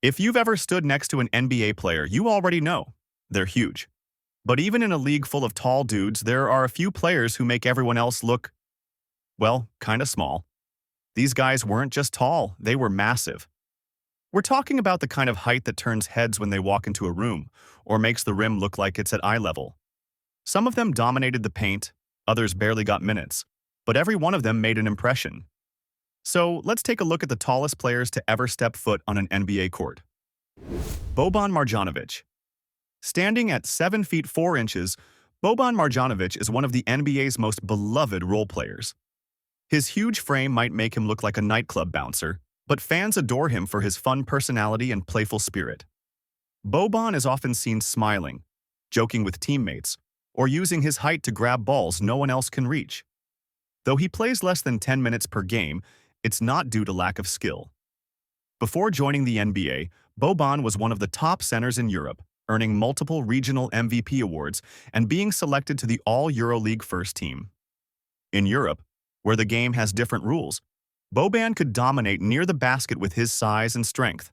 If you've ever stood next to an NBA player, you already know they're huge. But even in a league full of tall dudes, there are a few players who make everyone else look, well, kind of small. These guys weren't just tall, they were massive. We're talking about the kind of height that turns heads when they walk into a room, or makes the rim look like it's at eye level. Some of them dominated the paint, others barely got minutes, but every one of them made an impression. So let's take a look at the tallest players to ever step foot on an NBA court. Boban Marjanovic. Standing at 7 feet 4 inches, Boban Marjanovic is one of the NBA's most beloved role players. His huge frame might make him look like a nightclub bouncer, but fans adore him for his fun personality and playful spirit. Boban is often seen smiling, joking with teammates, or using his height to grab balls no one else can reach. Though he plays less than 10 minutes per game, it's not due to lack of skill. Before joining the NBA, Boban was one of the top centers in Europe, earning multiple regional MVP awards and being selected to the All-EuroLeague first team. In Europe, where the game has different rules, Boban could dominate near the basket with his size and strength.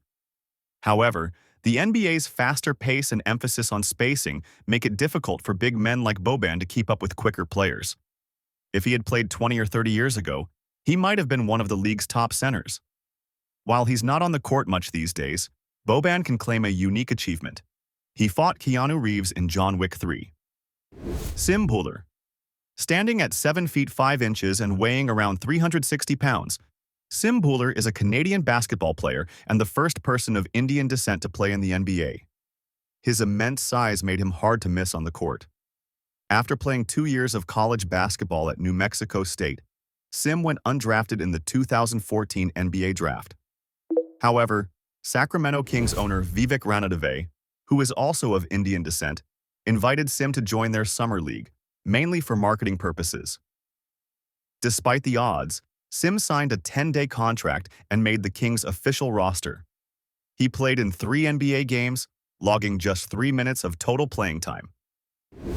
However, the NBA's faster pace and emphasis on spacing make it difficult for big men like Boban to keep up with quicker players. If he had played 20 or 30 years ago, he might have been one of the league's top centers. While he's not on the court much these days, Boban can claim a unique achievement. He fought Keanu Reeves in John Wick 3. Sim Bhullar. Standing at 7 feet 5 inches and weighing around 360 pounds, Sim Bhullar is a Canadian basketball player and the first person of Indian descent to play in the NBA. His immense size made him hard to miss on the court. After playing 2 years of college basketball at New Mexico State, Sim went undrafted in the 2014 NBA draft. However, Sacramento Kings owner Vivek Ranadive, who is also of Indian descent, invited Sim to join their summer league, mainly for marketing purposes. Despite the odds, Sim signed a 10-day contract and made the Kings' official roster. He played in 3 NBA games, logging just 3 minutes of total playing time.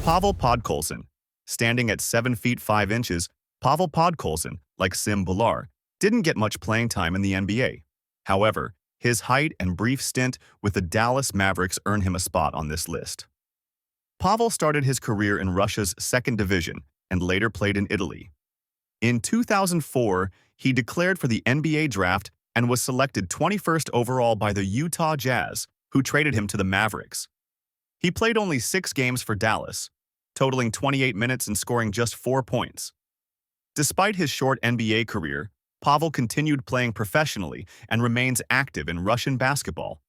Pavel Podkolzin. Standing at 7 feet 5 inches, Pavel Podkolzin, like Sim Bhullar, didn't get much playing time in the NBA. However, his height and brief stint with the Dallas Mavericks earned him a spot on this list. Pavel started his career in Russia's second division and later played in Italy. In 2004, he declared for the NBA draft and was selected 21st overall by the Utah Jazz, who traded him to the Mavericks. He played only 6 games for Dallas, totaling 28 minutes and scoring just 4 points. Despite his short NBA career, Pavel continued playing professionally and remains active in Russian basketball.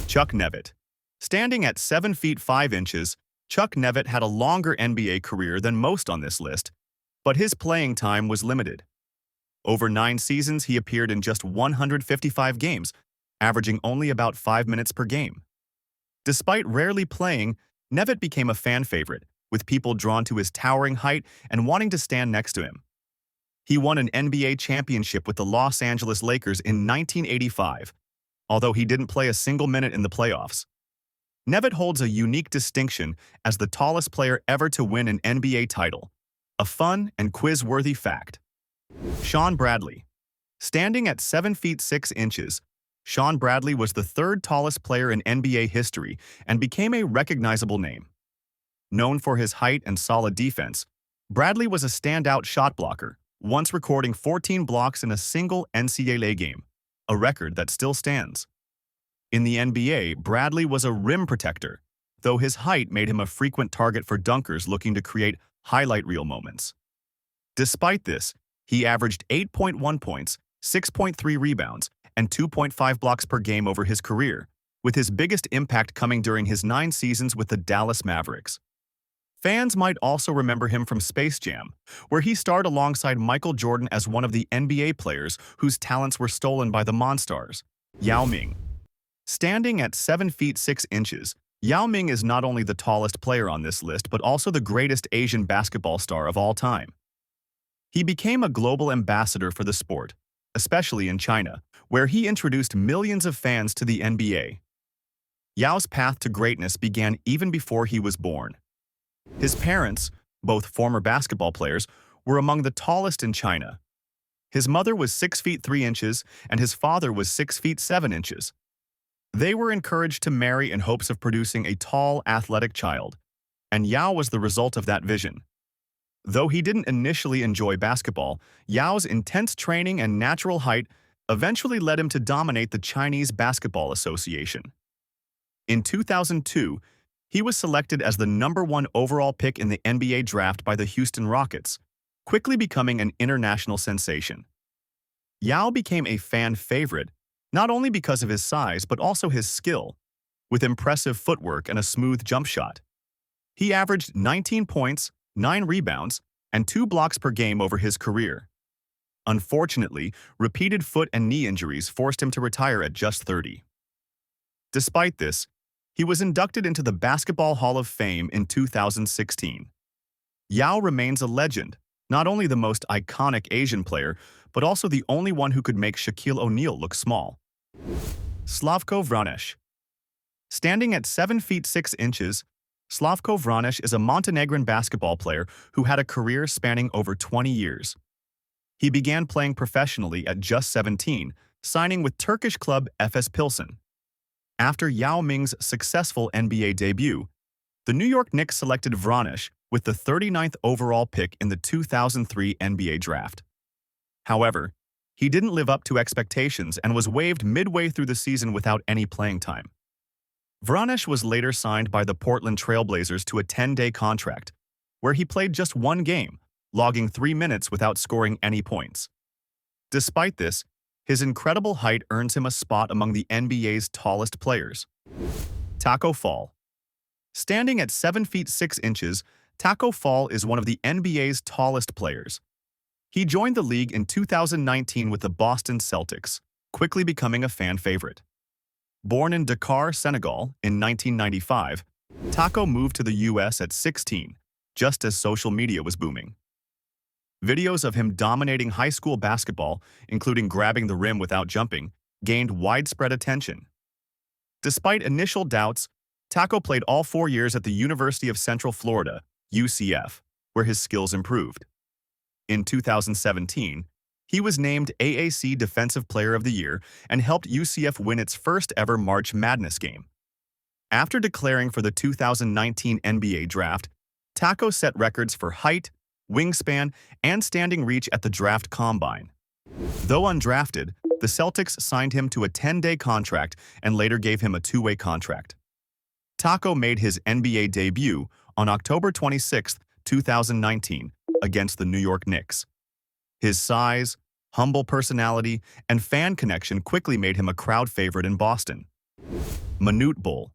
Chuck Nevitt. Standing at 7 feet 5 inches, Chuck Nevitt had a longer NBA career than most on this list, but his playing time was limited. Over 9 seasons, he appeared in just 155 games, averaging only about 5 minutes per game. Despite rarely playing, Nevitt became a fan favorite, with people drawn to his towering height and wanting to stand next to him. He won an NBA championship with the Los Angeles Lakers in 1985, although he didn't play a single minute in the playoffs. Nevitt holds a unique distinction as the tallest player ever to win an NBA title, a fun and quiz-worthy fact. Sean Bradley. Standing at 7 feet 6 inches, Sean Bradley was the 3rd tallest player in NBA history and became a recognizable name. Known for his height and solid defense, Bradley was a standout shot blocker, once recording 14 blocks in a single NCAA game, a record that still stands. In the NBA, Bradley was a rim protector, though his height made him a frequent target for dunkers looking to create highlight reel moments. Despite this, he averaged 8.1 points, 6.3 rebounds, and 2.5 blocks per game over his career, with his biggest impact coming during his 9 seasons with the Dallas Mavericks. Fans might also remember him from Space Jam, where he starred alongside Michael Jordan as one of the NBA players whose talents were stolen by the Monstars, Yao Ming. Standing at 7 feet 6 inches, Yao Ming is not only the tallest player on this list but also the greatest Asian basketball star of all time. He became a global ambassador for the sport, especially in China, where he introduced millions of fans to the NBA. Yao's path to greatness began even before he was born. His parents, both former basketball players, were among the tallest in China. His mother was 6 feet 3 inches and his father was 6 feet 7 inches. They were encouraged to marry in hopes of producing a tall, athletic child, and Yao was the result of that vision. Though he didn't initially enjoy basketball, Yao's intense training and natural height eventually led him to dominate the Chinese Basketball Association. In 2002, he was selected as the #1 overall pick in the NBA draft by the Houston Rockets, quickly becoming an international sensation. Yao became a fan favorite, not only because of his size but also his skill, with impressive footwork and a smooth jump shot. He averaged 19 points, 9 rebounds, and 2 blocks per game over his career. Unfortunately, repeated foot and knee injuries forced him to retire at just 30. Despite this, he was inducted into the Basketball Hall of Fame in 2016. Yao remains a legend, not only the most iconic Asian player, but also the only one who could make Shaquille O'Neal look small. Slavko Vranić. Standing at 7 feet 6 inches, Slavko Vranić is a Montenegrin basketball player who had a career spanning over 20 years. He began playing professionally at just 17, signing with Turkish club Efes Pilsen. After Yao Ming's successful NBA debut, the New York Knicks selected Vranić with the 39th overall pick in the 2003 NBA draft. However, he didn't live up to expectations and was waived midway through the season without any playing time. Vranić was later signed by the Portland Trail Blazers to a 10-day contract, where he played just 1 game, logging 3 minutes without scoring any points. Despite this, his incredible height earns him a spot among the NBA's tallest players. Tacko Fall. Standing at 7 feet 6 inches, Tacko Fall is one of the NBA's tallest players. He joined the league in 2019 with the Boston Celtics, quickly becoming a fan favorite. Born in Dakar, Senegal, in 1995, Tacko moved to the US at 16, just as social media was booming. Videos of him dominating high school basketball, including grabbing the rim without jumping, gained widespread attention. Despite initial doubts, Tacko played all 4 years at the University of Central Florida, UCF, where his skills improved. In 2017, he was named AAC Defensive Player of the Year and helped UCF win its first ever March Madness game. After declaring for the 2019 NBA draft, Tacko set records for height, wingspan, and standing reach at the draft combine. Though undrafted, the Celtics signed him to a 10-day contract and later gave him a 2-way contract. Tacko made his NBA debut on October 26, 2019, against the New York Knicks. His size, humble personality, and fan connection quickly made him a crowd favorite in Boston. Manute Bol.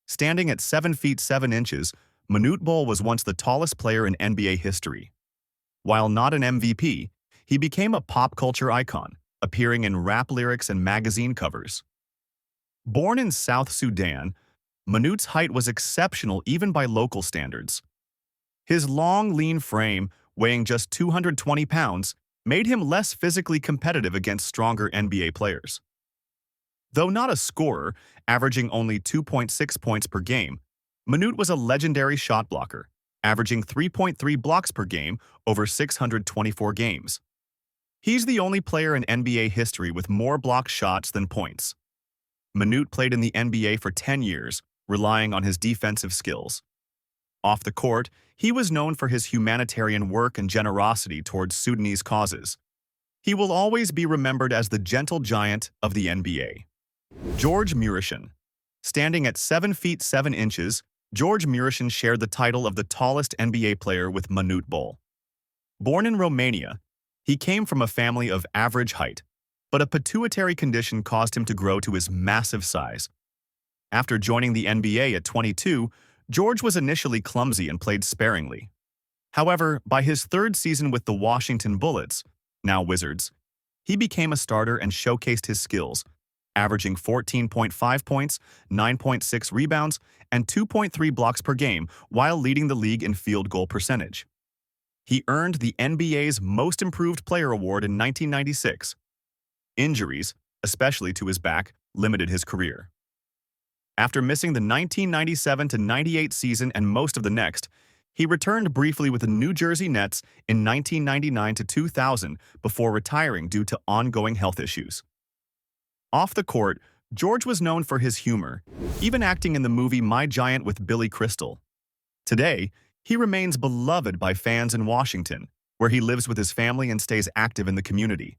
Standing at 7 feet 7 inches, Manute Bol was once the tallest player in NBA history. While not an MVP, he became a pop culture icon, appearing in rap lyrics and magazine covers. Born in South Sudan, Manute's height was exceptional even by local standards. His long, lean frame, weighing just 220 pounds, made him less physically competitive against stronger NBA players. Though not a scorer, averaging only 2.6 points per game, Manute was a legendary shot blocker, averaging 3.3 blocks per game over 624 games. He's the only player in NBA history with more blocked shots than points. Manute played in the NBA for 10 years, relying on his defensive skills. Off the court, he was known for his humanitarian work and generosity towards Sudanese causes. He will always be remembered as the gentle giant of the NBA. George Muresan. Standing at 7 feet 7 inches, George Muresan shared the title of the tallest NBA player with Manute Bol. Born in Romania, he came from a family of average height, but a pituitary condition caused him to grow to his massive size. After joining the NBA at 22, George was initially clumsy and played sparingly. However, by his 3rd season with the Washington Bullets, now Wizards, he became a starter and showcased his skills, averaging 14.5 points, 9.6 rebounds, and 2.3 blocks per game while leading the league in field goal percentage. He earned the NBA's Most Improved Player award in 1996. Injuries, especially to his back, limited his career. After missing the 1997-98 season and most of the next, he returned briefly with the New Jersey Nets in 1999-2000 before retiring due to ongoing health issues. Off the court, George was known for his humor, even acting in the movie My Giant with Billy Crystal. Today, he remains beloved by fans in Washington, where he lives with his family and stays active in the community.